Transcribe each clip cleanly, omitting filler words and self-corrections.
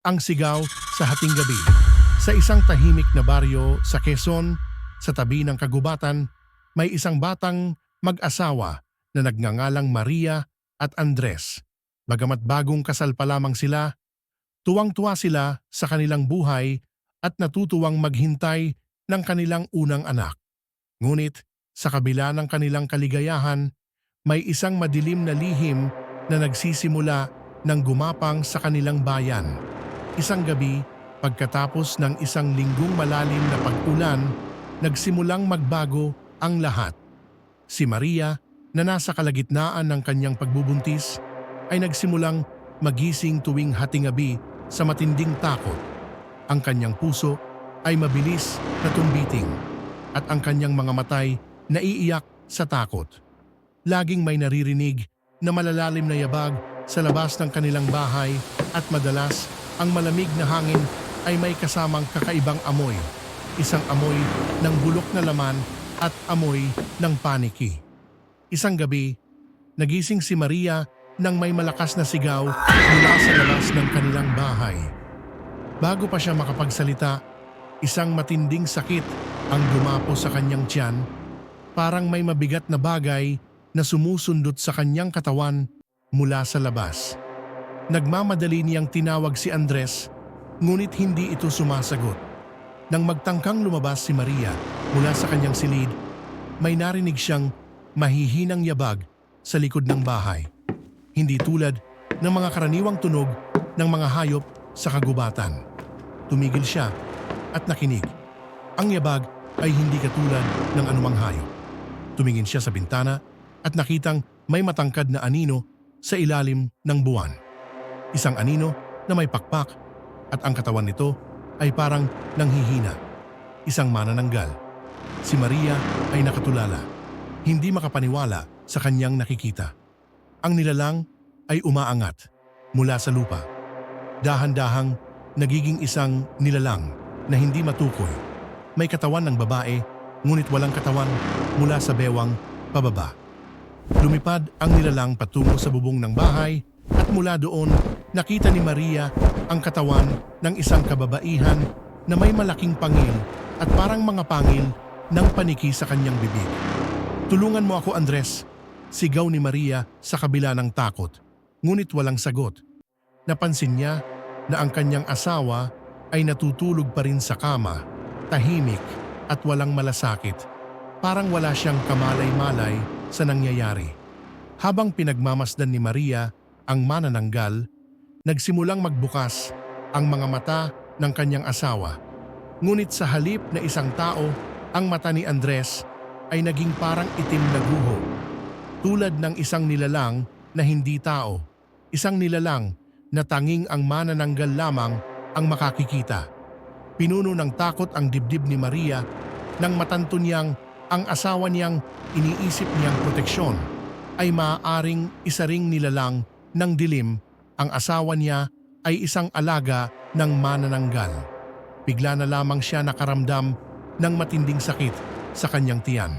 Ang sigaw sa hating gabi. Sa isang tahimik na baryo sa Quezon, sa tabi ng kagubatan, may isang batang mag-asawa na nagngangalang Maria at Andres. Bagamat bagong kasal pa lamang sila, tuwang-tuwa sila sa kanilang buhay at natutuwang maghintay ng kanilang unang anak. Ngunit sa kabila ng kanilang kaligayahan, may isang madilim na lihim na nagsisimula ng gumapang sa kanilang bayan. Isang gabi, pagkatapos ng isang linggong malalim na pag-ulan, nagsimulang magbago ang lahat. Si Maria, na nasa kalagitnaan ng kanyang pagbubuntis, ay nagsimulang magising tuwing hating-gabi sa matinding takot. Ang kanyang puso ay mabilis na tumbiting at ang kanyang mga matay naiiyak sa takot. Laging may naririnig na malalalim na yabag sa labas ng kanilang bahay at madalas ang malamig na hangin ay may kasamang kakaibang amoy. Isang amoy ng bulok na laman at amoy ng paniki. Isang gabi, nagising si Maria nang may malakas na sigaw mula sa labas ng kanilang bahay. Bago pa siya makapagsalita, isang matinding sakit ang dumapo sa kanyang tiyan, parang may mabigat na bagay na sumusundot sa kanyang katawan mula sa labas. Nagmamadali niyang tinawag si Andres, ngunit hindi ito sumasagot. Nang magtangkang lumabas si Maria mula sa kanyang silid, may narinig siyang mahihinang yabag sa likod ng bahay. Hindi tulad ng mga karaniwang tunog ng mga hayop sa kagubatan. Tumigil siya at nakinig. Ang yabag ay hindi katulad ng anumang hayop. Tumingin siya sa bintana at nakitang may matangkad na anino sa ilalim ng buwan. Isang anino na may pakpak at ang katawan nito ay parang nanghihina. Isang manananggal. Si Maria ay nakatulala, hindi makapaniwala sa kanyang nakikita. Ang nilalang ay umaangat mula sa lupa. Dahan-dahang nagiging isang nilalang na hindi matukoy. May katawan ng babae, ngunit walang katawan mula sa bewang pababa. Lumipad ang nilalang patungo sa bubong ng bahay at mula doon nakita ni Maria ang katawan ng isang kababaihan na may malaking pangil at parang mga pangil ng paniki sa kanyang bibig. "Tulungan mo ako, Andres," sigaw ni Maria sa kabila ng takot, ngunit walang sagot. Napansin niya na ang kanyang asawa ay natutulog pa rin sa kama, tahimik at walang malasakit. Parang wala siyang kamalay-malay sa nangyayari. Habang pinagmamasdan ni Maria ang manananggal, nagsimulang magbukas ang mga mata ng kanyang asawa. Ngunit sa halip na isang tao, ang mata ni Andres ay naging parang itim na guho. Tulad ng isang nilalang na hindi tao. Isang nilalang na tanging ang manananggal lamang ang makakikita. Pinuno ng takot ang dibdib ni Maria nang matanto niyang ang asawa niyang iniisip niyang proteksyon ay maaaring isa ring nilalang ng dilim. Ang asawa niya ay isang alaga ng manananggal. Bigla na lamang siya nakaramdam ng matinding sakit sa kanyang tiyan.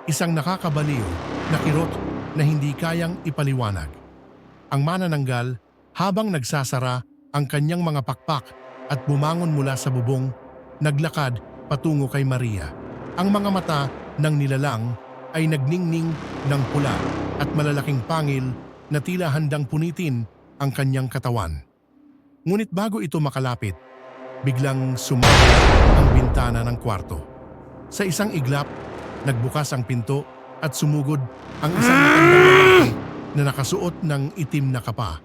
Isang nakakabaliw na kirot na hindi kayang ipaliwanag. Ang manananggal, habang nagsasara ang kanyang mga pakpak at bumangon mula sa bubong, naglakad patungo kay Maria. Ang mga mata ng nilalang ay nagningning ng pula at malalaking pangil na tila handang punitin ang kanyang katawan. Ngunit bago ito makalapit, biglang sumagot ang bintana ng kwarto. Sa isang iglap, nagbukas ang pinto at sumugod ang isang matandang lalaki na nakasuot ng itim na kapa.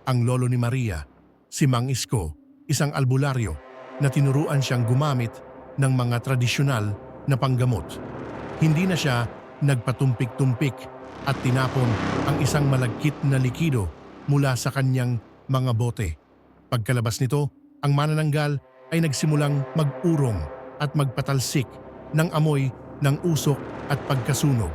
Ang lolo ni Maria, si Mang Isko, isang albularyo na tinuruan siyang gumamit ng mga tradisyonal na panggamot. Hindi na siya nagpatumpik-tumpik at tinapon ang isang malagkit na likido mula sa kanyang mga bote. Pagkalabas nito, ang manananggal ay nagsimulang mag-urong at magpatalsik ng amoy ng usok at pagkasunog.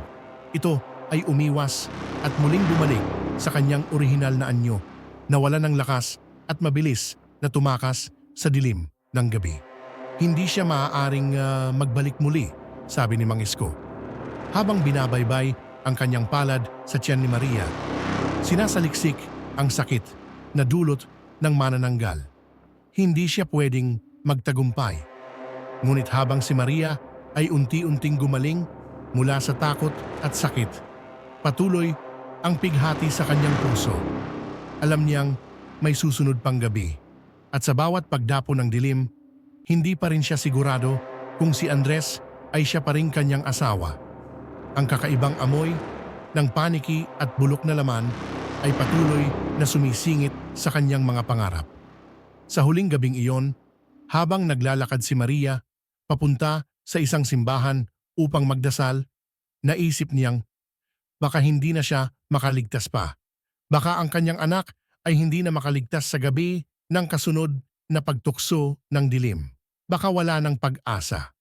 Ito ay umiwas at muling bumalik sa kanyang orihinal na anyo, nawala ng lakas at mabilis na tumakas sa dilim ng gabi. Hindi siya maaaring magbalik muli, sabi ni Mang Isko. Habang binabaybay ang kanyang palad sa tiyan ni Maria, sinasaliksik ang sakit na dulot ng manananggal. hindi siya pwedeng magtagumpay. Ngunit habang si Maria ay unti-unting gumaling mula sa takot at sakit, patuloy ang pighati sa kanyang puso. Alam niyang may susunod pang gabi at sa bawat pagdapo ng dilim, hindi pa rin siya sigurado kung si Andres ay siya pa rin kanyang asawa. Ang kakaibang amoy ng paniki at bulok na laman ay patuloy na sumisingit sa kanyang mga pangarap. Sa huling gabing iyon, habang naglalakad si Maria papunta sa isang simbahan upang magdasal, naisip niyang baka hindi na siya makaligtas pa. Baka ang kanyang anak ay hindi na makaligtas sa gabi ng kasunod na pagtukso ng dilim. Baka wala ng pag-asa.